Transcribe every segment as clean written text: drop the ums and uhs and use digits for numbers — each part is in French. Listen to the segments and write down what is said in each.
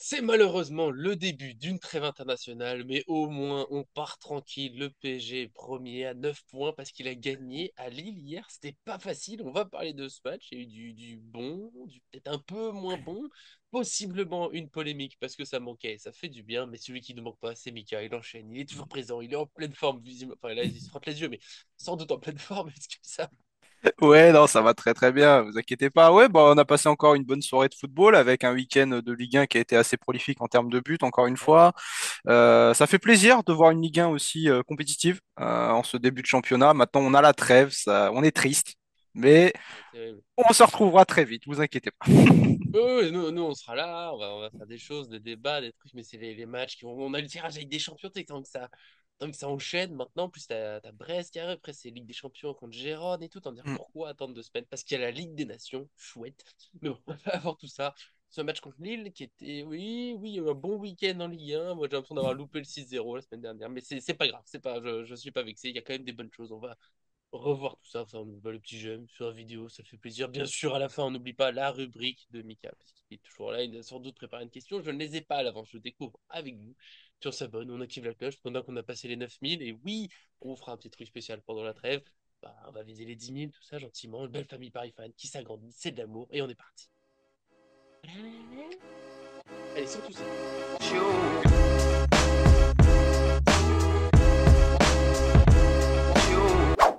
C'est malheureusement le début d'une trêve internationale, mais au moins on part tranquille. Le PSG est premier à 9 points parce qu'il a gagné à Lille hier. C'était pas facile. On va parler de ce match. Il y a eu du bon, du peut-être un peu moins bon, possiblement une polémique parce que ça manquait. Ça fait du bien, mais celui qui ne manque pas, c'est Mika. Il enchaîne. Il est toujours présent. Il est en pleine forme, visiblement. Enfin, là, il se frotte les yeux, mais sans doute en pleine forme. Est-ce que ça. Ouais, non, ça va très très bien, vous inquiétez pas. Ouais, bah, on a passé encore une bonne soirée de football avec un week-end de Ligue 1 qui a été assez prolifique en termes de buts, encore une Ouais, fois. Ça fait plaisir de voir une Ligue 1 aussi compétitive en ce début de championnat. Maintenant, on a la trêve, on est triste, mais c'est terrible. on se retrouvera très vite, vous inquiétez pas. Oui, oui, nous, on sera là, on va faire des choses, des débats, des trucs, mais c'est les matchs on a le tirage avec des champions, tu sais, tant que ça enchaîne maintenant, en plus t'as Brest qui arrive, après c'est Ligue des Champions contre Gérone et tout, en dire Mm. pourquoi attendre 2 semaines? Parce qu'il y a la Ligue des Nations, chouette. Mais bon, avant tout ça, ce match contre Lille qui était, oui, oui, un bon week-end en Ligue 1. Moi j'ai l'impression d'avoir loupé le 6-0 la semaine dernière, mais c'est pas grave, c'est pas, je suis pas vexé, il y a quand même des bonnes choses, on va revoir tout ça. Enfin, on voit le petit jeune sur la vidéo, ça fait plaisir. Bien sûr, à la fin, on n'oublie pas la rubrique de Mika, parce qu'il est toujours là. Il a sans doute préparé une question. Je ne les ai pas à l'avance, je le découvre avec vous. Puis on s'abonne, on active la cloche pendant qu'on a passé les 9000. Et oui, on fera un petit truc spécial pendant la trêve. Bah, on va viser les 10 000, tout ça gentiment. Une belle famille Paris fan qui s'agrandit, c'est de l'amour. Et on est parti. Allez, surtout ça.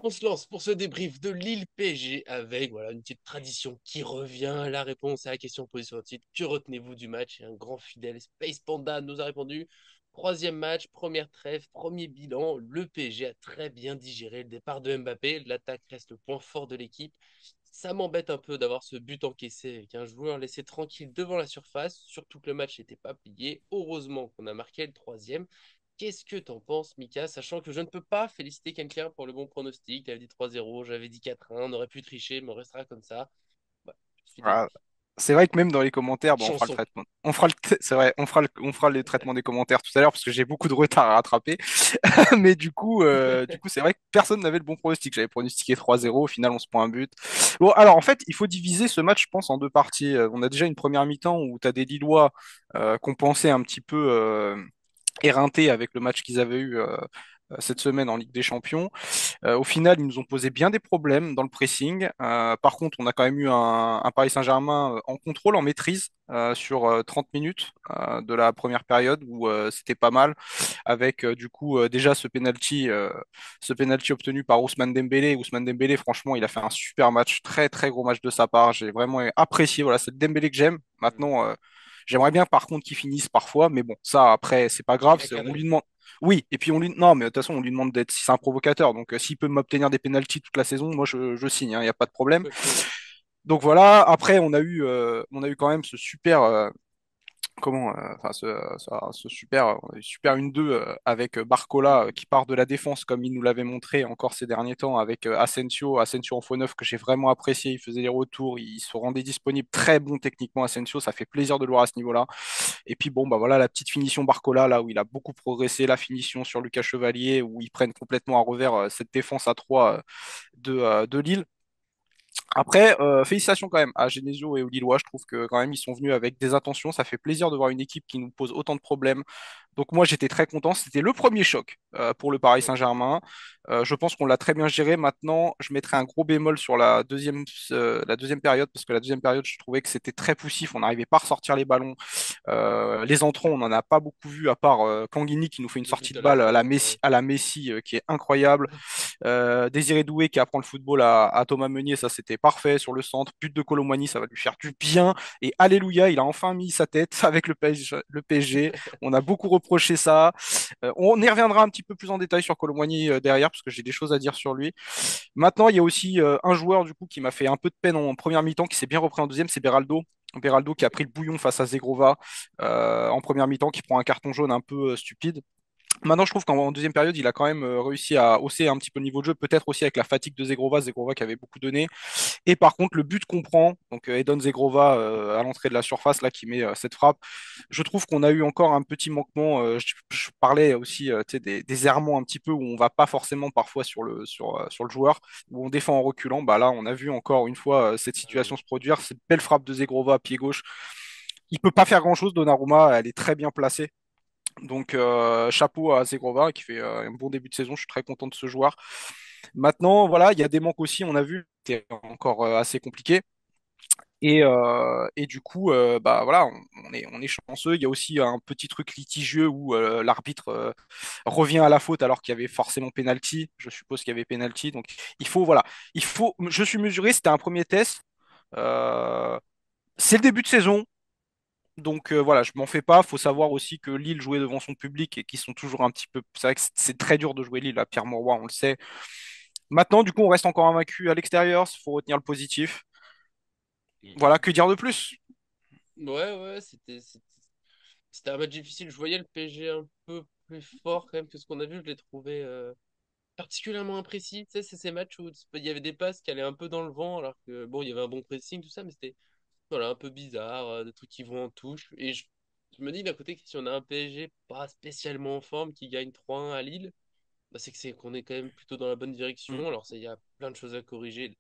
On se lance pour ce débrief de Lille PSG avec voilà, une petite tradition qui revient. La réponse à la question posée sur le titre. Que retenez-vous du match? Et un grand fidèle Space Panda nous a répondu. Troisième match, première trêve, premier bilan. Le PSG a très bien digéré le départ de Mbappé. L'attaque reste le point fort de l'équipe. Ça m'embête un peu d'avoir ce but encaissé avec un joueur laissé tranquille devant la surface, surtout que le match n'était pas plié. Heureusement qu'on a marqué le troisième. Qu'est-ce que t'en penses, Mika, sachant que je ne peux pas féliciter quelqu'un pour le bon pronostic. T'avais dit 3-0, j'avais dit 4-1, on aurait pu tricher, mais on restera comme ça. Ouais, je suis Voilà. désolé. C'est vrai que même dans les commentaires, bon, on fera le Chanson. traitement. C'est vrai, on fera le traitement des commentaires tout à l'heure parce que j'ai beaucoup de retard à rattraper. Mais du coup, c'est vrai que personne n'avait le bon pronostic. J'avais pronostiqué 3-0, au final, on se prend un but. Bon, alors en fait, il faut diviser ce match, je pense, en deux parties. On a déjà une première mi-temps où tu as des Lillois qu'on pensait un petit peu éreintés avec le match qu'ils avaient eu cette semaine en Ligue des Champions. Au final, ils nous ont posé bien des problèmes dans le pressing. Par contre, on a quand même eu un Paris Saint-Germain en contrôle, en maîtrise sur 30 minutes de la première période où c'était pas mal, avec du coup déjà ce penalty obtenu par Ousmane Dembélé. Ousmane Dembélé, franchement, il a fait un super match, très très gros match de sa part. J'ai vraiment apprécié. Voilà, c'est le Dembélé que j'aime. Maintenant, j'aimerais bien par contre qu'il finisse parfois, mais bon, ça après, c'est pas grave. Il a On lui cadré. demande. Oui, et puis on lui non, mais de toute façon, on lui demande d'être si c'est un provocateur. Donc s'il peut m'obtenir des pénaltys toute la saison, moi je signe, il n'y a pas de problème. Ok. Donc voilà, après on a eu quand même ce super enfin ce super super 1-2 avec Barcola qui part de la défense comme il nous l'avait montré encore ces derniers temps avec Asensio en faux neuf que j'ai vraiment apprécié, il faisait les retours, il se rendait disponible, très bon techniquement Asensio, ça fait plaisir de le voir à ce niveau-là. Et puis bon, bah voilà, la petite finition Barcola, là où il a beaucoup progressé, la finition sur Lucas Chevalier, où ils prennent complètement à revers cette défense à 3 de Lille. Après, félicitations quand même à Genesio et aux Lillois. Je trouve que quand même ils sont venus avec des intentions. Ça fait plaisir de voir une équipe qui nous pose autant de problèmes. Donc moi j'étais très content. C'était le premier choc pour le Paris Ok. Saint-Germain. Je pense qu'on l'a très bien géré. Maintenant, je mettrai un gros bémol sur la deuxième période parce que la deuxième période, je trouvais que c'était très poussif. On n'arrivait pas à ressortir les ballons. Les entrants, on n'en a pas beaucoup vu à part Kanguini qui nous fait une Le but sortie de de la balle fin, ouais. À la Messi qui est incroyable. Désiré Doué qui apprend le football à Thomas Meunier, ça c'était parfait sur le centre. But de Colomboigny, ça va lui faire du bien. Et alléluia, il a enfin mis sa tête avec le PSG. On a beaucoup reproché ça. On y reviendra un petit peu plus en détail sur Colomboigny derrière parce que j'ai des choses à dire sur lui. Maintenant, il y a aussi un joueur du coup qui m'a fait un peu de peine en première mi-temps, qui s'est bien repris en deuxième, c'est Beraldo. Beraldo qui a pris le bouillon face à Zegrova en première mi-temps, qui prend un carton jaune un peu stupide. Maintenant, je trouve qu'en deuxième période, il a quand même réussi à hausser un petit peu le niveau de jeu, peut-être aussi avec la fatigue de Zegrova, Zegrova qui avait beaucoup donné. Et par contre, le but qu'on prend, donc Edon Zegrova à l'entrée de la surface, là, qui met cette frappe, je trouve qu'on a eu encore un petit manquement. Je parlais aussi tu sais, des errements un petit peu où on va pas forcément parfois sur le joueur, où on défend en reculant. Bah là, on a vu encore une fois cette Ah oui. situation se produire, cette belle frappe de Zegrova à pied gauche il peut pas faire grand-chose, Donnarumma, elle est très bien placée. Donc chapeau à Zegrova qui fait un bon début de saison, je suis très content de ce joueur. Maintenant, voilà, il y a des manques aussi, on a vu, c'était encore assez compliqué. Et du coup, bah voilà, on est chanceux. Il y a aussi un petit truc litigieux où l'arbitre revient à la faute alors qu'il y avait forcément penalty. Je suppose qu'il y avait penalty. Donc voilà, je suis mesuré. C'était un premier test. Euh, c'est le début de saison. Donc voilà, je m'en fais pas. Faut savoir aussi que Lille jouait devant son public et qu'ils sont toujours un petit peu. C'est vrai que c'est très dur de jouer Lille à Pierre Mauroy, on le sait. Maintenant, du coup, on reste encore invaincu à l'extérieur. Il faut retenir le positif. Voilà, que dire de plus? Ouais, ouais, c'était un match difficile. Je voyais le PSG un peu plus fort quand même que ce qu'on a vu. Je l'ai trouvé particulièrement imprécis. Tu sais, c'est ces matchs où il y avait des passes qui allaient un peu dans le vent, alors que bon, il y avait un bon pressing, tout ça, mais c'était voilà, un peu bizarre, des trucs qui vont en touche. Et je me dis d'un côté que si on a un PSG pas spécialement en forme qui gagne 3-1 à Lille, bah, c'est qu'on est quand même plutôt dans la bonne Mm, direction. Alors, il y a plein de choses à corriger.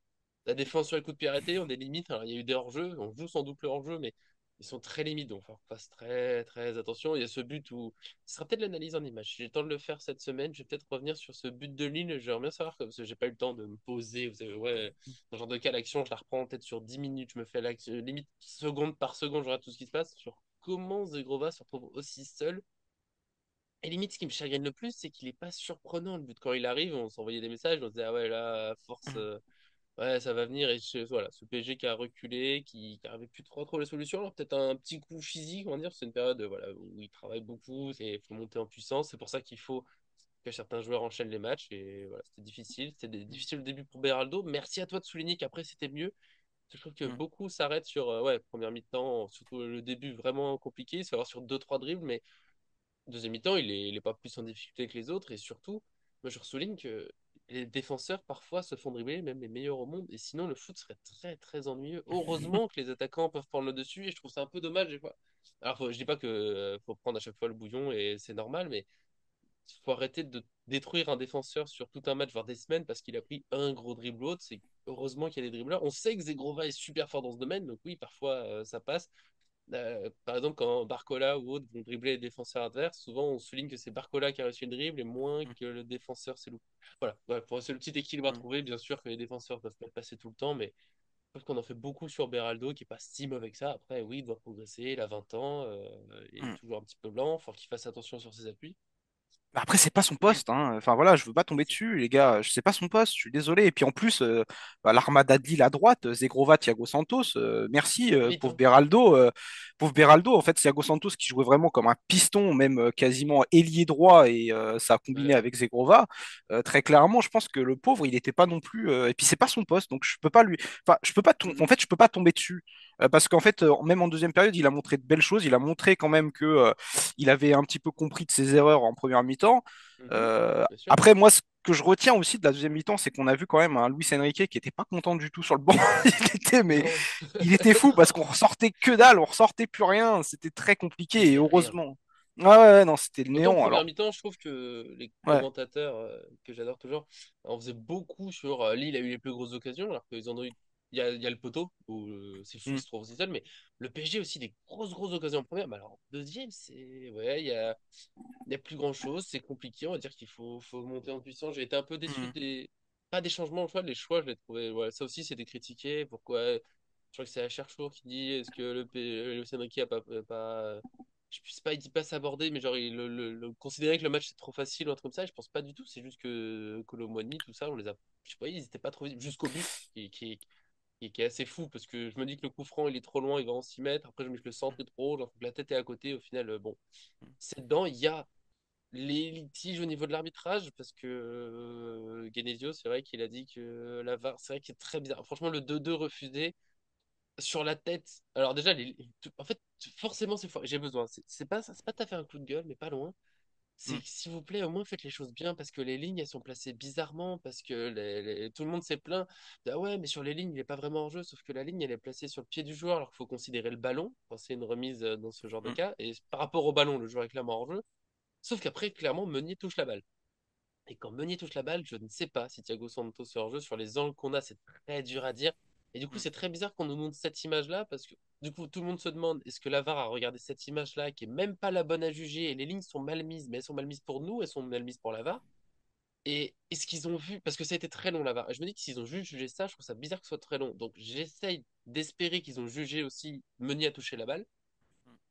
La défense sur les coups de pied arrêtés, on est limite. Alors, il y a eu des hors-jeux, on joue sans double hors-jeu, mais ils sont très limites. Donc, il faut qu'on fasse très, très attention. Il y a ce but où. Ce sera peut-être l'analyse en image. J'ai le temps de le faire cette semaine. Je vais peut-être revenir sur ce but de Lille. J'aimerais bien savoir, parce que j'ai pas eu le temps de me poser. Vous savez, ouais, dans ce genre de cas, l'action, je la reprends peut-être sur 10 minutes. Je me fais l'action, limite seconde par seconde, je regarde tout ce qui se passe. Sur comment Zegrova se retrouve aussi seul et limite, ce qui me chagrine le plus, c'est qu'il est pas surprenant. Le but, quand il arrive, on s'envoyait des messages, on se disait, ah ouais, là, à force, mm, ouais, ça va venir. Voilà, ce PSG qui a reculé, qui n'arrivait plus trop les solutions. Alors, peut-être un petit coup physique, on va dire. C'est une période voilà, où il travaille beaucoup, il faut monter en puissance. C'est pour ça qu'il faut que certains joueurs enchaînent les matchs. Et voilà, c'était difficile. Difficile au début pour Beraldo. Merci à toi de souligner qu'après, c'était mieux. Je trouve que mm, beaucoup s'arrêtent sur ouais, première mi-temps, surtout le début vraiment compliqué, savoir sur deux trois dribbles, mais deuxième mi-temps, il est pas plus en difficulté que les autres. Et surtout, moi, je souligne que les défenseurs, parfois, se font dribbler, même les meilleurs au monde. Et sinon, le foot serait très, très ennuyeux. Heureusement que les attaquants peuvent prendre le dessus. Et je trouve ça un peu dommage, des fois. Alors, je dis pas que faut prendre à chaque fois le bouillon et c'est normal, mais il faut arrêter de détruire un défenseur sur tout un match, voire des semaines, parce qu'il a pris un gros dribble ou autre. C'est heureusement qu'il y a des dribbleurs. On sait que Zegrova est super fort dans ce domaine, donc oui, parfois ça passe. Par exemple, quand Barcola ou autres vont dribbler les défenseurs adverses, souvent on souligne que c'est Barcola qui a reçu le dribble et moins mm, que le défenseur s'est loupé. Voilà, ouais, c'est le petit équilibre à mm. trouver. Bien sûr que les défenseurs peuvent pas passer tout le temps, mais je trouve qu'on en fait beaucoup sur Beraldo qui est pas si mauvais que ça. Après, oui, il doit progresser, il a 20 ans, il est Mm. toujours un petit peu lent, il faut qu'il fasse attention sur ses appuis. Bah, après, c'est pas son poste, hein. Enfin voilà, je veux pas tomber dessus, les gars. Je sais pas son poste, je suis désolé. Et puis en plus, bah, l'armada de Lille à droite, Zegrova, Thiago Santos, merci, Limite, hein. Pauvre Beraldo. En fait, Thiago Santos qui jouait vraiment comme un piston, même quasiment ailier droit, et ça a combiné Ouais. avec Zegrova. Très clairement, je pense que le pauvre, il était pas non plus. Et puis c'est pas son poste, donc je peux pas lui. Enfin, je peux pas. En Mhm. fait, je peux pas tomber dessus. Parce qu'en fait, même en deuxième période, il a montré de belles choses. Il a montré quand même que il avait un petit peu compris de ses erreurs en première mi-temps. Mhm. Bien sûr. Après, moi, ce que je retiens aussi de la deuxième mi-temps, c'est qu'on a vu quand même un Luis Enrique qui était pas content du tout sur le banc. Mais Non. il était fou parce qu'on ressortait que dalle, on ressortait plus rien. C'était très Il compliqué et faisait rien. heureusement. Ah ouais, non, c'était le Autant néant première alors. mi-temps, je trouve que les Ouais. commentateurs que j'adore toujours, on faisait beaucoup sur Lille a eu les plus grosses occasions, alors qu'ils en ont eu. Il y a le poteau, où c'est fou, Mm, il se trouve aussi seul, mais le PSG a aussi des grosses occasions en première. Mais alors en deuxième, c'est. Ouais, il y a plus grand-chose, c'est compliqué, on va dire qu'il faut monter en puissance. J'ai été un peu déçu mm, des. Pas des changements de choix, les choix, je les trouvais. Ouais, ça aussi, c'était critiqué. Pourquoi. Je crois que c'est Cherchour qui dit est-ce que le Enrique a pas je puisse pas, il dit pas s'aborder, mais genre, considérer que le match c'est trop facile ou un truc comme ça, je pense pas du tout. C'est juste que Colomboigny, tout ça, on les a, je sais pas, ils étaient pas trop visibles jusqu'au but, qui est assez fou parce que je me dis que le coup franc il est trop loin, il va en 6 mètres. Après, je me dis que le centre est trop haut, genre, faut que la tête est à côté. Au final, bon, c'est dedans. Il y a les litiges au niveau de l'arbitrage parce que Genesio, c'est vrai qu'il a dit que la VAR, c'est vrai qu'il est très bizarre. Franchement, le 2-2 refusé sur la tête. Alors déjà, en fait, forcément, j'ai besoin. C'est pas tout à fait un coup de gueule, mais pas loin. C'est mm, que, s'il vous plaît, au moins faites les choses bien parce que les lignes, elles sont placées bizarrement, parce que tout le monde s'est plaint. Ah ouais, mais sur les lignes, il n'est pas vraiment en jeu, sauf que la ligne, elle est placée sur le pied du joueur, alors qu'il faut considérer le ballon quand c'est une remise dans ce genre de mm, cas. Et par rapport au ballon, le joueur est clairement en jeu. Sauf qu'après, clairement, Meunier touche la balle. Et quand Meunier touche la balle, je ne sais pas si Thiago Santos est hors jeu. Sur les angles qu'on a, c'est très dur à dire. Et du coup, mm, c'est très bizarre qu'on nous montre cette image-là parce que du coup, tout le monde se demande, est-ce que la VAR a regardé cette image-là, qui est même pas la bonne à juger, et les lignes sont mal mises, mais elles sont mal mises pour nous, elles sont mal mises pour la VAR. Et est-ce qu'ils ont vu, parce que ça a été très long la VAR, je me dis que s'ils ont juste jugé ça, je trouve ça bizarre que ce soit très long. Donc j'essaye d'espérer qu'ils ont jugé aussi Meunier à toucher la balle,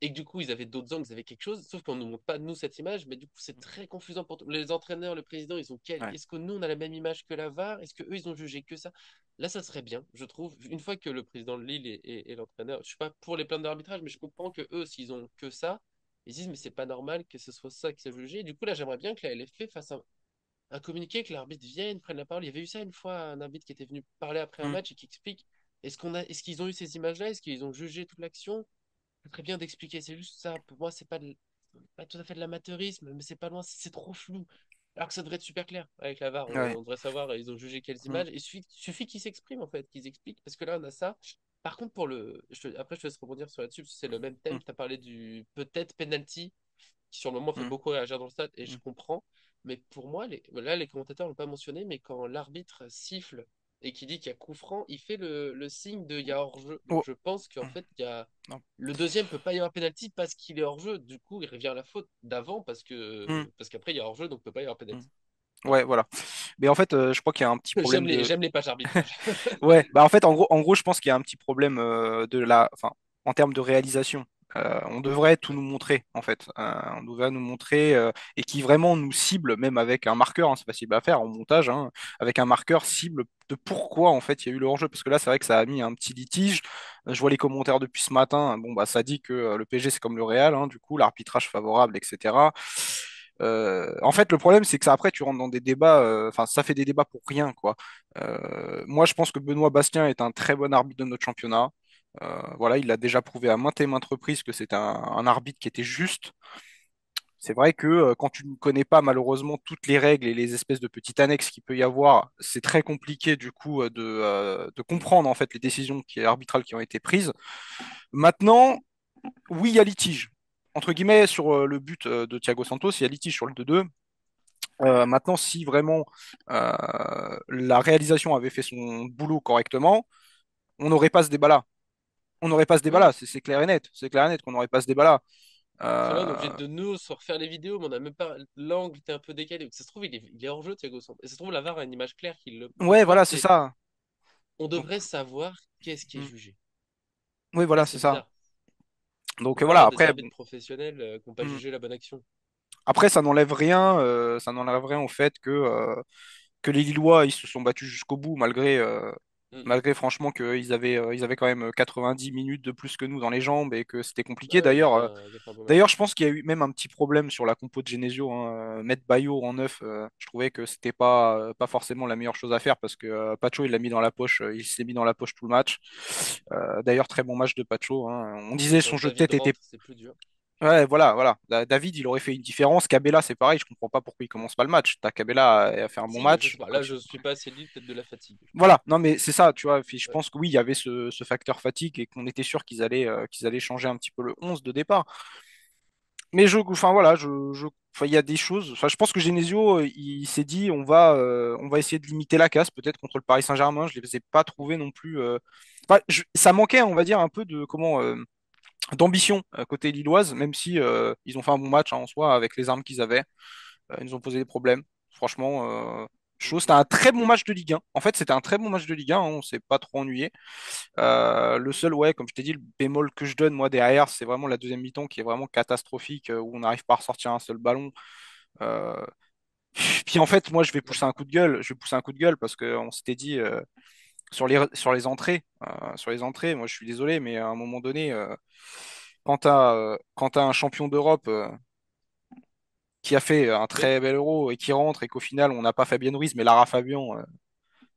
et que du coup ils avaient d'autres angles, ils avaient quelque chose, sauf qu'on ne nous montre pas nous cette image, mais du coup c'est très confusant pour les entraîneurs, le président, ils ont quel... Ouais. Est-ce que nous on a la même image que la VAR? Est-ce que eux ils ont jugé que ça? Là ça serait bien, je trouve, une fois que le président de Lille et l'entraîneur, je suis pas pour les plaintes d'arbitrage, mais je comprends que eux s'ils ont que ça, ils disent mais c'est pas normal que ce soit ça qui soit jugé. Et du coup là j'aimerais bien que la LFP fasse un communiqué, que l'arbitre vienne, prenne la parole. Il y avait eu ça une fois, un arbitre qui était venu parler après un Mm. match et qui explique est-ce qu'ils ont eu ces images-là? Est-ce qu'ils ont jugé toute l'action? C'est très bien d'expliquer. C'est juste ça. Pour moi, c'est pas tout à fait de l'amateurisme, mais c'est pas loin. C'est trop flou. Alors que ça devrait être super clair avec la VAR. Ouais. On devrait savoir ils ont jugé quelles Mm. images. Il suffit qu'ils s'expriment en fait, qu'ils expliquent. Parce que là, on a ça. Par contre, après, je te laisse rebondir sur là-dessus, parce que c'est le même thème. Mm. Tu as parlé du peut-être penalty qui sur le moment fait Mm. beaucoup réagir dans le stade, et je Mm. comprends. Mais pour moi, là, les commentateurs l'ont pas mentionné, mais quand l'arbitre siffle et qui dit qu'il y a coup franc, il fait le signe de il y a hors-jeu. Donc Oh. je pense qu'en Mm. fait, il y a Non. le deuxième peut pas y avoir penalty parce qu'il est hors-jeu. Du coup, il revient à la faute d'avant Mm. parce qu'après il y a hors-jeu, donc peut pas y avoir Mm. penalty. Voilà. Ouais, voilà. Mais en fait, je crois qu'il y a un petit problème de. J'aime les pages arbitrage. Ouais, bah en fait, en gros, je pense qu'il y a un petit problème enfin, en termes de réalisation. On devrait tout Ouais. nous montrer, en fait. On devrait nous montrer et qui vraiment nous cible, même avec un marqueur, hein, c'est facile à faire en montage, hein, avec un marqueur cible de pourquoi en fait il y a eu le hors-jeu. Parce que là, c'est vrai que ça a mis un petit litige. Je vois les commentaires depuis ce matin. Bon, bah, ça dit que le PSG c'est comme le Real, hein, du coup, l'arbitrage favorable, etc. En fait, le problème, c'est que ça, après, tu rentres dans des débats, enfin, ça fait des débats pour rien, quoi. Moi, je pense que Benoît Bastien est un très bon arbitre de notre championnat. Voilà, il a déjà prouvé à maintes et maintes reprises que c'est un arbitre qui était juste. C'est vrai que quand tu ne connais pas malheureusement toutes les règles et les espèces de petites annexes qu'il peut y avoir, c'est très compliqué du coup de comprendre en fait les décisions arbitrales qui ont été prises. Maintenant, oui, il y a litige. Entre guillemets, sur le but de Thiago Santos, il y a litige sur le 2-2. Maintenant, si vraiment la réalisation avait fait son boulot correctement, on n'aurait pas ce débat-là. On n'aurait pas ce Oui, débat-là, c'est clair et net. C'est clair et net qu'on n'aurait pas ce débat-là. après là, on est obligé Euh, de nous se refaire les vidéos, mais on a même pas l'angle était un peu décalé. Ça se trouve, il est hors jeu, Thiago Santos. Et ça se trouve, la VAR a une image claire qui le. Ouais, Tu vois, voilà, c'est ça. on Donc, devrait savoir qu'est-ce qui est hmm. jugé. Oui, Là, voilà, c'est c'est ça. bizarre. Donc On peut voilà, avoir des après, bon, arbitres professionnels qui n'ont pas hmm. jugé la bonne action. Après, ça n'enlève rien au fait que les Lillois, ils se sont battus jusqu'au bout, Mm. malgré franchement ils avaient quand même 90 minutes de plus que nous dans les jambes et que c'était compliqué. Ouais, ils ont fait un beau match. D'ailleurs, je pense qu'il y a eu même un petit problème sur la compo de Genesio, hein. Mettre Bayo en neuf, je trouvais que c'était pas forcément la meilleure chose à faire parce que Pacho, il l'a mis dans la poche, il s'est mis dans la poche tout le match. D'ailleurs, très bon match de Pacho, hein. On disait son Quand jeu de David tête était. rentre, c'est plus dur. Ouais, voilà, voilà. David, il aurait fait une différence. Cabella, c'est pareil, je comprends pas pourquoi il commence pas le match. T'as Cabella a fait un bon Fatigue, je sais match. pas. Là, je suis pas assez dit, peut-être de la fatigue. Voilà, non mais c'est ça, tu vois, puis je Ouais, pense que oui, il y avait ce facteur fatigue et qu'on était sûr qu'ils allaient changer un petit peu le 11 de départ. Mais enfin voilà, enfin, il y a des choses. Enfin, je pense que Genesio, il s'est dit, on va essayer de limiter la casse, peut-être contre le Paris Saint-Germain. Je les ai pas trouvés non plus. Enfin, ça manquait, on va dire, un peu de d'ambition côté lilloise, même si ils ont fait un bon match hein, en soi avec les armes qu'ils avaient. Ils nous ont posé des problèmes. Franchement, mm, C'était mm. un très bon match de Ligue 1. En fait, c'était un très bon match de Ligue 1. Hein, on s'est pas trop ennuyé. Le seul, ouais, comme je t'ai dit, le bémol que je donne moi derrière, c'est vraiment la deuxième mi-temps qui est vraiment catastrophique, où on n'arrive pas à ressortir un seul ballon. Euh, Puis en fait, moi, je vais Ouais, pousser un coup de gueule. Je vais pousser un coup de gueule parce qu'on s'était dit sur les entrées, moi, je suis désolé, mais à un moment donné, quand t'as un champion d'Europe qui a fait un ouais. très bel Euro et qui rentre et qu'au final, on n'a pas Fabien Ruiz, mais Lara Fabian.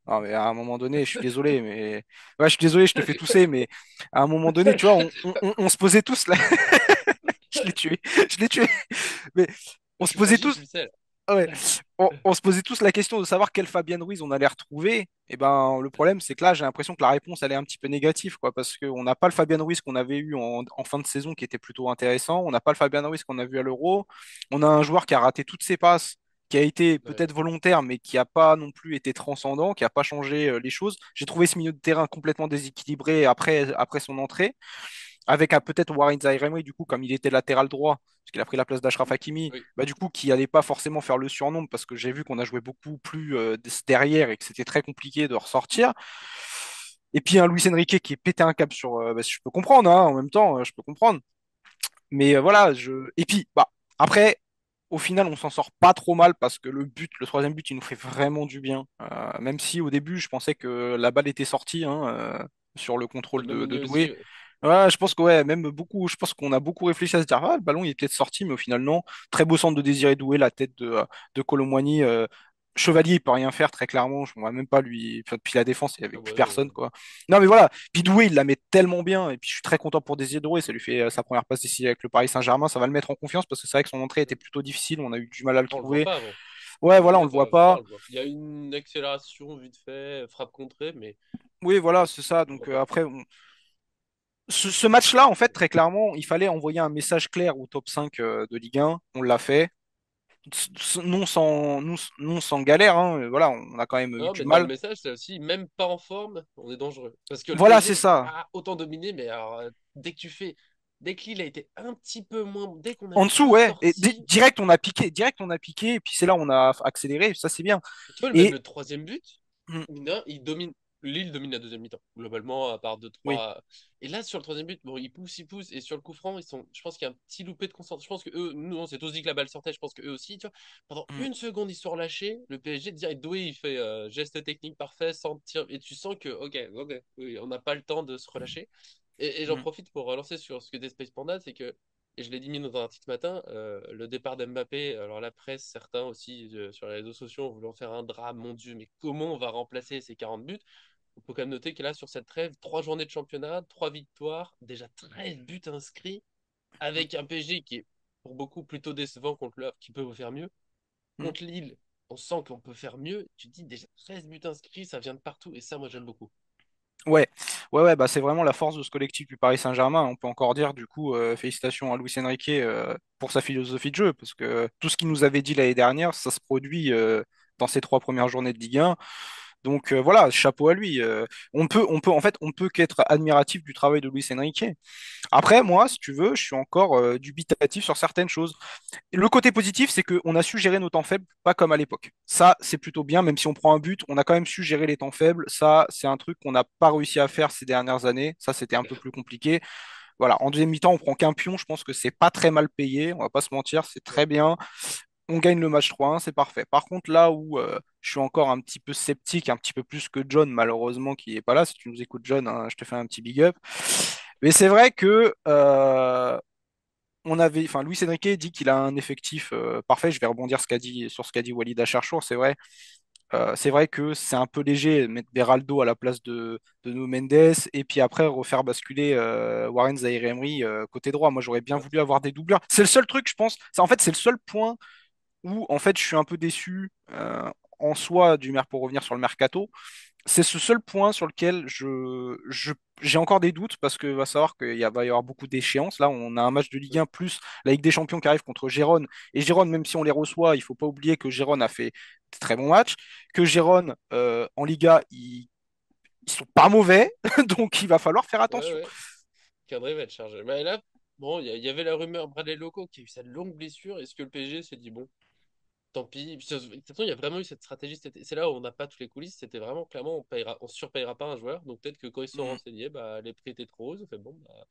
Non, mais à un moment donné, je suis désolé, mais ouais, je suis désolé, je te fais tousser, mais à un moment donné, tu vois, on se posait tous là. Je l'ai tué, je l'ai tué. Mais on Je se suis posait fragile, tous, tu le sais. ouais, Là. on se posait tous la question de savoir quel Fabien Ruiz on allait retrouver. Et ben, le Ouais, problème, c'est que là, j'ai l'impression que la réponse, elle est un petit peu négative, quoi, parce qu'on n'a pas le Fabien Ruiz qu'on avait eu en fin de saison qui était plutôt intéressant. On n'a pas le Fabien Ruiz qu'on a vu à l'Euro. On a un joueur qui a raté toutes ses passes, qui a été ouais. peut-être volontaire, mais qui n'a pas non plus été transcendant, qui n'a pas changé les choses. J'ai trouvé ce milieu de terrain complètement déséquilibré après son entrée. avec peut-être Warren Zaïre-Emery, du coup, comme il était latéral droit, parce qu'il a pris la place d'Achraf Hakimi, Oui, bah, du coup, qui allait pas forcément faire le surnombre, parce que j'ai vu qu'on a joué beaucoup plus derrière et que c'était très compliqué de ressortir. Et puis un Luis Enrique qui est pété un câble sur. Bah, je peux comprendre, hein, en même temps, je peux comprendre. Mais voilà, et puis, bah, après, au final, on s'en sort pas trop mal parce que le troisième but, il nous fait vraiment du bien. Même si au début, je pensais que la balle était sortie hein, sur le de contrôle de Meunier Doué. aussi. Ouais. Ouais, je pense que ouais, même beaucoup, je pense qu'on a beaucoup réfléchi à se dire, ah, le ballon il est peut-être sorti, mais au final non. Très beau centre de Désiré Doué, la tête de Kolo Muani. Chevalier, il peut rien faire très clairement. Je ne vois même pas lui. Enfin, depuis la défense, il n'y avait Ah plus bah non. personne quoi. Non mais voilà. Puis Doué, il la met tellement bien. Et puis je suis très content pour Désiré Doué. Ça lui fait sa première passe ici avec le Paris Saint-Germain. Ça va le mettre en confiance parce que c'est vrai que son entrée était plutôt difficile. On a eu du mal à le On le voit trouver. pas avant. Ouais, Mais voilà, on là, le voit là, on pas. le voit. Il y a une accélération vite fait, frappe contrée, mais Oui, voilà, c'est ça. on le Donc voit pas après, trop. ce match-là, en fait, très clairement, il fallait envoyer un message clair au top 5 de Ligue 1. On l'a fait. Non sans galère, hein. Voilà, on a quand même eu Non, du mais dans le mal. message, c'est aussi, même pas en forme, on est dangereux. Parce que le Voilà, c'est PSG n'a ça. pas autant dominé, mais alors, dès que Lille a été un petit peu moins, dès qu'on a En eu dessous, un ouais. Et sorti, direct on a piqué, et puis c'est là où on a accéléré, ça c'est bien. tu vois, même Et le troisième but, mm, mine de rien, Lille domine la deuxième mi-temps, globalement, à part deux oui, trois. Et là, sur le troisième but, bon, ils poussent, et sur le coup franc, je pense qu'il y a un petit loupé de concentration. Je pense que eux, nous, on s'est tous dit que la balle sortait, je pense que eux aussi, tu vois. Pendant mm, une seconde, ils sont relâchés, le PSG, direct, Doué, il fait geste technique parfait, sans tir, et tu sens que, ok, oui, on n'a pas le temps de se relâcher. Et j'en mm, profite pour relancer sur ce que dit Space Panda, c'est que, et je l'ai dit dans un article ce matin, le départ d'Mbappé, alors la presse, certains aussi sur les réseaux sociaux ont voulu en faire un drame, mon Dieu, mais comment on va remplacer ces 40 buts? Il faut quand même noter que là, sur cette trêve, 3 journées de championnat, 3 victoires, déjà 13 buts inscrits, mm, avec un PSG qui est pour beaucoup plutôt décevant contre le Havre, qui peut faire mieux. mm. Contre Lille, on sent qu'on peut faire mieux. Tu te dis déjà 13 buts inscrits, ça vient de partout, et ça, moi, j'aime beaucoup. Ouais, ouais, bah c'est vraiment la force de ce collectif du Paris Saint-Germain. On peut encore dire, du coup, félicitations à Luis Enrique pour sa philosophie de jeu, parce que tout ce qu'il nous avait dit l'année dernière, ça se produit dans ces 3 premières journées de Ligue 1. Donc voilà, chapeau à lui. En fait, on peut qu'être admiratif du travail de Luis Enrique. Après, moi, si tu veux, je suis encore dubitatif sur certaines choses. Le côté positif, c'est qu'on a su gérer nos temps faibles, pas comme à l'époque. Ça, c'est plutôt bien, même si on prend un but, on a quand même su gérer les temps faibles. Ça, c'est un truc qu'on n'a pas réussi à faire ces dernières années. Ça, c'était un peu plus compliqué. Voilà, en deuxième mi-temps, on prend qu'un pion. Je pense que c'est pas très mal payé. On va pas se mentir, c'est Non. très bien. On gagne le match 3-1, c'est parfait. Par contre, là où je suis encore un petit peu sceptique, un petit peu plus que John, malheureusement, qui n'est pas là. Si tu nous écoutes, John, hein, je te fais un petit big up. Mais c'est vrai que enfin, Luis Enrique dit qu'il a un effectif parfait. Je vais rebondir sur ce qu'a dit Walid Acharchour. C'est vrai que c'est un peu léger mettre Beraldo à la place de Nuno Mendes et puis après refaire basculer Warren Zaïre-Emery côté droit. Moi, j'aurais bien Ouais. voulu avoir des doubleurs. C'est le seul truc, je pense. En fait, c'est le seul point où en fait je suis un peu déçu en soi pour revenir sur le mercato. C'est ce seul point sur lequel j'ai encore des doutes parce que va savoir va y avoir beaucoup d'échéances. Là, on a un match de Ligue Mm. 1 plus la Ligue des Champions qui arrive contre Gérone. Et Gérone, même si on les reçoit, il faut pas oublier que Gérone a fait de très bons matchs, que Gérone en Liga, ils sont pas mauvais, donc il va falloir faire Ouais, attention. ouais. Cadré va être chargé. Mais là, bon, il y avait la rumeur Bradley Loko qui a eu sa longue blessure. Est-ce que le PSG s'est dit, bon, tant pis. Et puis, de toute façon, il y a vraiment eu cette stratégie. C'est là où on n'a pas toutes les coulisses. C'était vraiment clairement, on surpayera pas un joueur. Donc peut-être que quand ils se sont Mm. renseignés, bah, les prix étaient trop hauts. Ils ont fait bon, bah,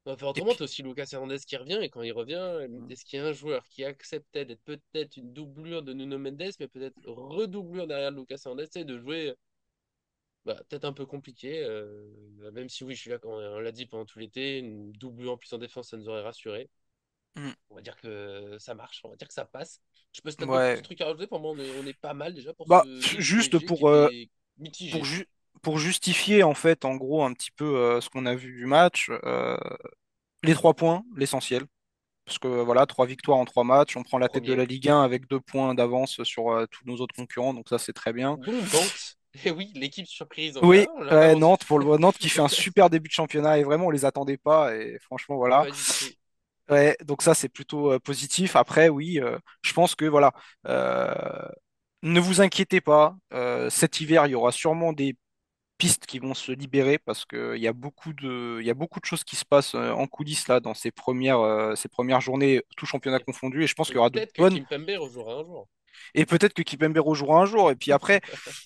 on va faire Et autrement. puis, T'as aussi Lucas Hernandez qui revient. Et quand il revient, mm, est-ce qu'il y a un joueur qui acceptait d'être peut-être une doublure de Nuno Mendes, mais peut-être redoublure derrière Lucas Hernandez, tu sais, de jouer bah, peut-être un peu compliqué. Même si oui, je suis là, quand on l'a dit pendant tout l'été, une doublure en plus en défense, ça nous aurait rassuré. mm, On va dire que ça marche, on va dire que ça passe. Je sais pas si t'as d'autres petits ouais. trucs à rajouter. Pour moi, on est pas mal déjà pour Bah, ce Lille juste PSG qui était pour, mitigé. ju- pour justifier en fait, en gros, un petit peu ce qu'on a vu du match. Les 3 points, l'essentiel. Parce que voilà, 3 victoires en 3 matchs. On prend la tête de Premier. la Ligue 1 avec 2 points d'avance sur tous nos autres concurrents. Donc ça, c'est très bien. Dont Nantes. Et oui, l'équipe surprise Oui, encore. On l'a pas ouais, vendu. Nantes, Nantes qui fait un super début de championnat. Et vraiment, on les attendait pas. Et franchement, voilà. Pas du tout. Ouais, donc ça, c'est plutôt positif. Après, oui, je pense que voilà. euh, ne vous inquiétez pas. Cet hiver, il y aura sûrement pistes qui vont se libérer parce il y a beaucoup de choses qui se passent en coulisses là dans ces premières journées, tout championnat Et confondu. Et je pense qu'il y aura de peut-être que bonnes. Kimpembe rejouera un jour. Et peut-être que Kipembe jouera un jour. Et puis après,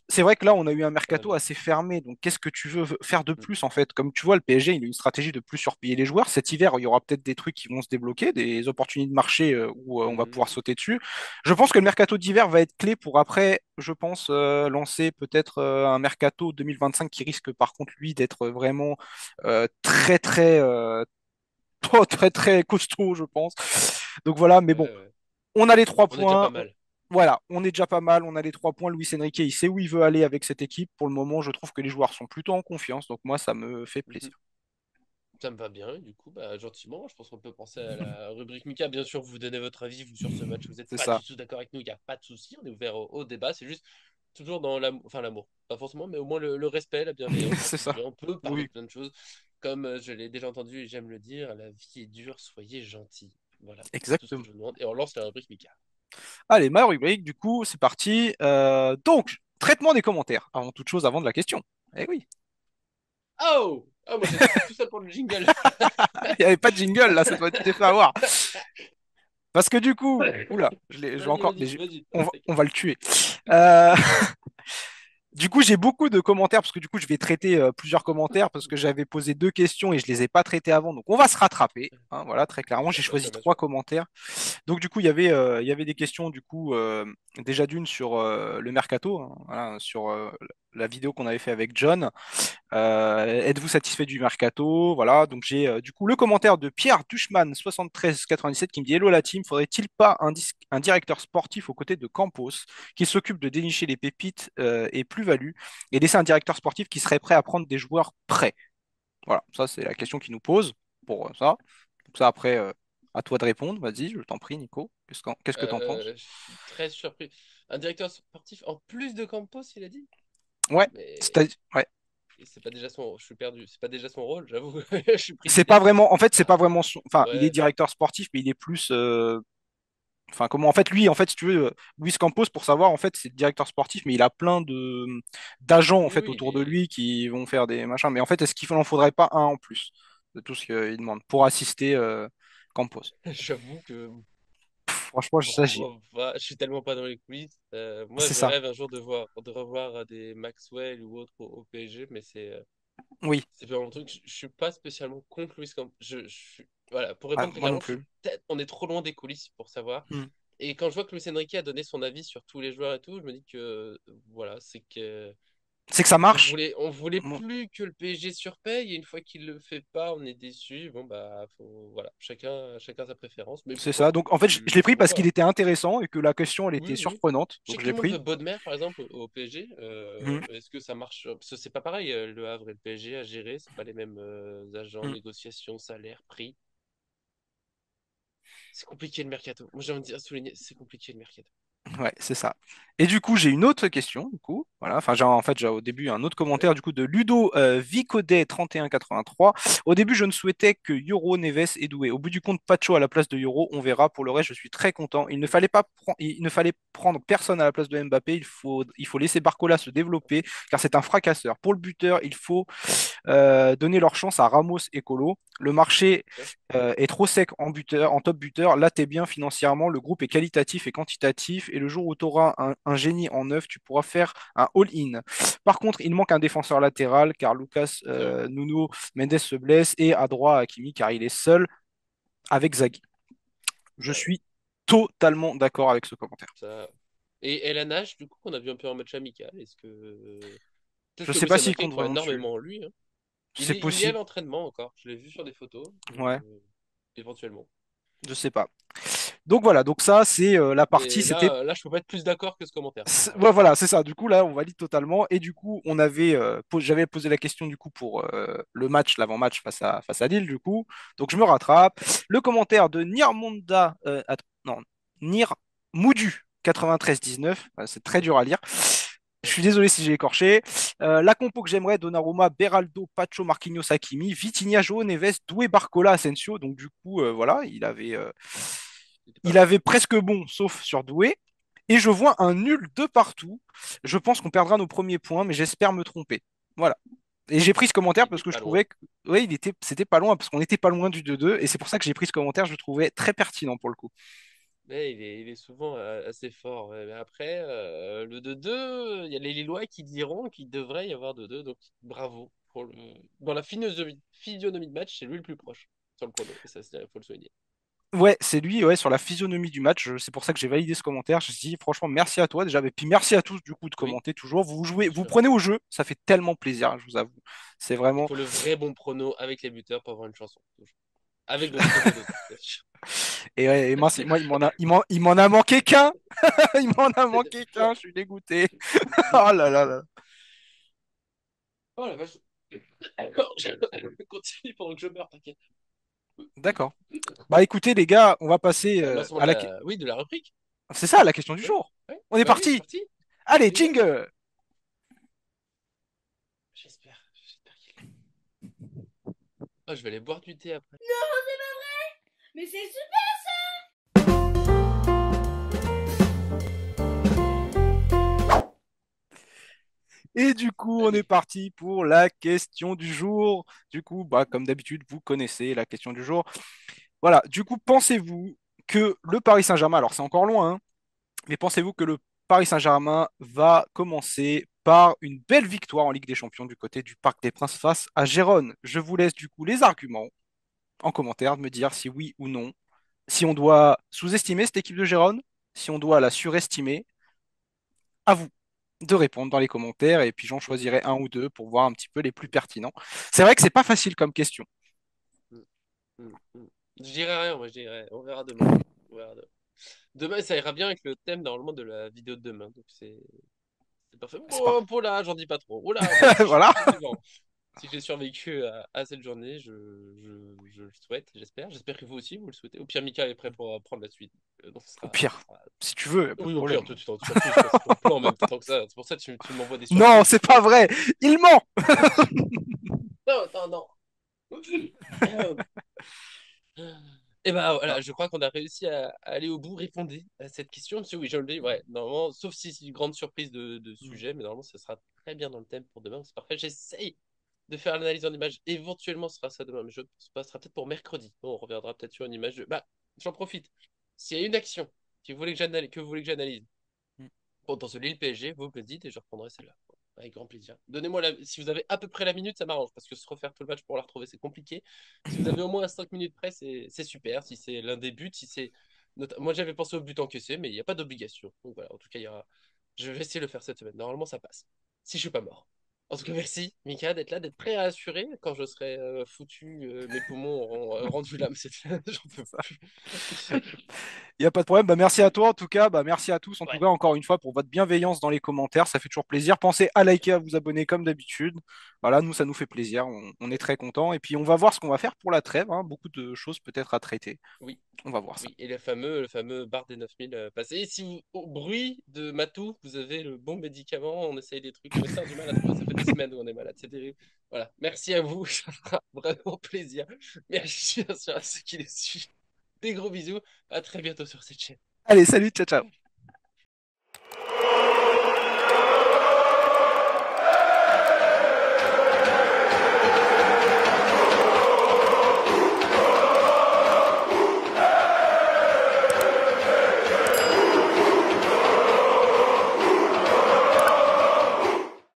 c'est vrai que là, on a eu un mercato Allez. assez fermé. Donc, qu'est-ce que tu veux faire de Mm. plus, en fait? Comme tu vois, le PSG, il a une stratégie de plus surpayer les joueurs. Cet hiver, il y aura peut-être des trucs qui vont se débloquer, des opportunités de marché où on va pouvoir Mhm. sauter dessus. Je pense que le mercato d'hiver va être clé pour après, je pense, lancer peut-être un mercato 2025 qui risque par contre, lui, d'être vraiment très, très, très, très costaud, je pense. Donc voilà, mais Ouais, bon, ouais. on a les trois On est déjà points. pas mal. Voilà, on est déjà pas mal, on a les 3 points. Luis Enrique, il sait où il veut aller avec cette équipe. Pour le moment, je trouve que les joueurs sont plutôt en confiance, donc moi, ça me fait Mhm. plaisir. Ça me va bien. Et du coup, bah, gentiment, je pense qu'on peut penser à la rubrique Mika. Bien sûr, vous donnez votre avis vous sur ce match. Vous n'êtes C'est pas ça, du tout d'accord avec nous, il n'y a pas de souci. On est ouvert au débat. C'est juste toujours dans l'amour. Enfin, l'amour. Pas forcément, mais au moins le respect, la bienveillance, ça c'est fait du ça. bien. On peut parler Oui, de plein de choses. Comme je l'ai déjà entendu et j'aime le dire, la vie est dure, soyez gentils. Voilà, c'est tout ce que exactement. je vous demande. Et on lance la rubrique Mika. Allez, ma rubrique, du coup, c'est parti. Donc, traitement des commentaires, avant toute chose, avant de la question. Eh oui, Oh! Oh, moi j'étais tout ça pour le jingle. il n'y avait pas de jingle là, cette fois tu t'es fait avoir. Parce que du coup, oula, je vais Vas-y, encore, vas-y, vas-y. on T'inquiète. va le tuer. Euh, Du coup, j'ai beaucoup de commentaires parce que du coup, je vais traiter plusieurs commentaires parce que j'avais posé 2 questions et je les ai pas traités avant. Donc, on va se rattraper. Hein, voilà, très clairement. J'ai Bien choisi sûr, bien trois sûr. commentaires. Donc, du coup, il y avait des questions du coup déjà d'une sur le mercato, hein, voilà, sur la vidéo qu'on avait fait avec John. Êtes-vous satisfait du mercato? Voilà, donc j'ai du coup le commentaire de Pierre Duchman 7397 qui me dit Hello la team, faudrait-il pas un directeur sportif aux côtés de Campos qui s'occupe de dénicher les pépites et plus-value et laisser un directeur sportif qui serait prêt à prendre des joueurs prêts? Voilà, ça c'est la question qu'il nous pose pour ça. Donc ça après, à toi de répondre, vas-y, je t'en prie Nico, qu'est-ce que t'en penses? Je suis très surpris. Un directeur sportif en plus de Campos, il a dit? Ouais, Mais ouais. c'est pas déjà son. Je suis perdu. C'est pas déjà son rôle, j'avoue. Je suis pris C'est pas d'idée. vraiment, en fait, c'est pas Ah, vraiment enfin, il est ouais. directeur sportif, mais il est plus enfin, comment en fait lui, en fait, si tu veux, Luis Campos, pour savoir, en fait, c'est le directeur sportif, mais il a plein de d'agents en Oui, fait oui, autour de lui qui vont faire des machins. Mais en fait, est-ce qu'il n'en faudrait pas un en plus de tout ce qu'il demande pour assister Campos? j'avoue que Franchement, ça, pourquoi pas. Je suis tellement pas dans les coulisses. Moi, c'est je ça. rêve un jour de revoir des Maxwell ou autres au PSG, mais Oui, c'est pas mon truc. Je suis pas spécialement contre Luis Campos. Voilà, pour ah, répondre très moi non clairement, plus. on est trop loin des coulisses pour savoir. Hmm. Et quand je vois que Luis Enrique a donné son avis sur tous les joueurs et tout, je me dis que voilà, c'est que C'est que ça marche. on voulait Moi, plus que le PSG surpaye et une fois qu'il le fait pas, on est déçu. Bon bah voilà, chacun sa préférence, mais c'est pourquoi ça. pas? Donc en fait, je l'ai pris Pourquoi parce qu'il pas? était intéressant et que la question, elle était Oui, oui. surprenante. Je sais Donc que je tout l'ai le monde pris. veut Bodmer par exemple au PSG. Hmm. Est-ce que ça marche? Parce que c'est pas pareil, le Havre et le PSG à gérer, c'est pas les mêmes agents, Hmm. négociations, salaires, prix. C'est compliqué le mercato. Moi j'ai envie de dire, souligner, c'est compliqué le mercato. Ouais, c'est ça. Et du coup, j'ai une autre question, du coup. Voilà. Enfin, en fait, j'ai au début un autre commentaire, Ouais. du coup, de Ludo Vicodet 3183. Au début, je ne souhaitais que Yoro, Neves et Doué. Au bout du compte, Pacho à la place de Yoro, on verra. Pour le reste, je suis très content. Mhm. Il ne fallait prendre personne à la place de Mbappé. Il faut laisser Barcola se développer, car c'est un fracasseur. Pour le buteur, il faut donner leur chance à Ramos et Colo. Le marché Bien sûr. est trop sec en buteur, en top buteur. Là, t'es bien financièrement. Le groupe est qualitatif et quantitatif. Et le jour où tu auras un génie en neuf, tu pourras faire un all-in. Par contre, il manque un défenseur latéral car Lucas C'est vrai. Nuno Mendes se blesse et à droit Hakimi car il est seul avec Zaghi. Je C'est vrai. suis totalement d'accord avec ce commentaire. Ça... Et la nage, du coup, qu'on a vu un peu en match amical, est-ce que. Peut-être Je que sais Luis pas s'il Enrique compte croit vraiment dessus. énormément en lui, hein. C'est Il y est à possible. l'entraînement encore. Je l'ai vu sur des photos. Ouais, Éventuellement. je sais pas. Donc voilà, donc ça c'est la partie, Mais c'était là, je peux pas être plus d'accord que ce commentaire. Ouais, Voilà. voilà, c'est ça. Du coup, là, on valide totalement. Et du coup, j'avais posé la question du coup pour le match, l'avant-match face à Lille, du coup. Donc, je me rattrape. Le commentaire de Nirmonda, non, Nir Moudu 93-19, c'est très dur à lire. Je suis désolé si j'ai écorché. La compo que j'aimerais, Donnarumma, Beraldo, Pacho, Marquinhos, Hakimi, Vitinha, João Neves, Doué, Barcola, Asensio. Donc, du coup, voilà, C'était pas il mal. avait presque bon, sauf sur Doué. Et je vois un nul de partout. Je pense qu'on perdra nos premiers points, mais j'espère me tromper. Voilà. Et j'ai pris ce commentaire Il parce était que je pas loin. trouvais que, ouais, c'était pas loin, parce qu'on n'était pas loin du 2-2, et c'est pour ça que j'ai pris ce commentaire, je le trouvais très pertinent pour le coup. Mais il est souvent assez fort. Ouais. Mais après, le 2-2, il y a les Lillois qui diront qu'il devrait y avoir 2-2. Donc bravo. Dans la physionomie de match, c'est lui le plus proche sur le prono. Et ça, il faut le souligner. Ouais, c'est lui, ouais, sur la physionomie du match, c'est pour ça que j'ai validé ce commentaire. Je dis franchement merci à toi déjà, et puis merci à tous du coup de Oui, commenter toujours. Vous bien jouez, vous sûr. prenez au jeu, ça fait tellement plaisir, je vous avoue. C'est Il vraiment. faut le vrai bon prono avec les buteurs pour avoir une chanson. Toujours. Avec donc très peu d'audience, bien sûr. Et, ouais, et mince, moi, il m'en a manqué qu'un. Il m'en a manqué qu'un, je suis dégoûté. Oh là là là. Oh la vache. D'accord, je continue pendant que je meurs, t'inquiète. D'accord. Bah écoutez les gars, on va passer Lancement à de la... Oui, de la rubrique. C'est ça la question du Oui, jour. oui. On est Bah oui, c'est parti. parti. Allez, Jingle. jingle. J'espère qu'il est. Oh, je vais aller boire du thé après. Mais c'est super. Et du coup, on est Allez. parti pour la question du jour. Du coup, bah, comme d'habitude, vous connaissez la question du jour. Voilà, du coup, pensez-vous que le Paris Saint-Germain, alors c'est encore loin, hein, mais pensez-vous que le Paris Saint-Germain va commencer par une belle victoire en Ligue des Champions du côté du Parc des Princes face à Gérone? Je vous laisse du coup les arguments en commentaire de me dire si oui ou non, si on doit sous-estimer cette équipe de Gérone, si on doit la surestimer. À vous de répondre dans les commentaires et puis j'en choisirai un ou deux pour voir un petit peu les plus pertinents. C'est vrai que c'est pas facile comme question. Mm, mm. Je dirai rien, moi je dirai rien. On verra demain. On verra demain. Demain, ça ira bien avec le thème normalement de la vidéo de demain. Donc c'est parfait. C'est pas... Bon, là, j'en dis pas trop. Oh là, bon, si je suis Voilà, vivant, si j'ai survécu à cette journée, je le souhaite, j'espère. J'espère que vous aussi, vous le souhaitez. Au pire, Mika est prêt pour prendre la suite. Donc, au pire, si tu veux, y a pas de Oui, au problème. pire, toi, tu t'en fiches, toi, c'est ton plan même. T'attends que ça. C'est pour ça que tu m'envoies des Non, surprises. c'est pas vrai, il ment. Non, non, non. Et ben voilà, je crois qu'on a réussi à aller au bout, répondez à cette question. Parce que oui, je le dis, ouais, normalement, sauf si c'est une grande surprise de sujet, mais normalement, ça sera très bien dans le thème pour demain. C'est parfait. J'essaye de faire l'analyse en image. Éventuellement, ce sera ça demain, mais je pense pas, ce sera peut-être pour mercredi. On reviendra peut-être sur une image de. Bah, j'en profite. S'il y a une action que vous voulez que j'analyse, bon, dans ce Lille PSG, vous me le dites et je reprendrai celle-là. Avec grand plaisir. Donnez-moi si vous avez à peu près la minute, ça m'arrange parce que se refaire tout le match pour la retrouver, c'est compliqué. Si vous avez au moins 5 minutes près, c'est super. Si c'est l'un des buts, si c'est. Moi, j'avais pensé au but encaissé, mais il n'y a pas d'obligation. Donc voilà, en tout cas, je vais essayer de le faire cette semaine. Normalement, ça passe. Si je suis pas mort. En tout cas, merci, Mika, d'être là, d'être prêt à assurer quand je serai foutu, mes poumons auront rendu l'âme. J'en peux plus. Il n'y a pas de problème. Bah, merci à toi en tout cas. Bah, merci à tous en tout Ouais, cas encore une fois pour votre bienveillance dans les commentaires. Ça fait toujours plaisir. Pensez à liker, à vous abonner comme d'habitude. Voilà, nous, ça nous fait plaisir. On est ouais. très contents. Et puis, on va voir ce qu'on va faire pour la trêve, hein. Beaucoup de choses peut-être à traiter. Oui. On va voir ça. Oui, et le fameux bar des 9000 passé. Et si au bruit de Matou, vous avez le bon médicament, on essaye des trucs. Le médecin a du mal à trouver. Ça fait des semaines où on est malade. C'est terrible. Voilà. Merci à vous. Ça fera vraiment plaisir. Merci bien sûr à ceux qui les suivent. Des gros bisous. À très bientôt sur cette chaîne. Allez, salut, ciao, ciao.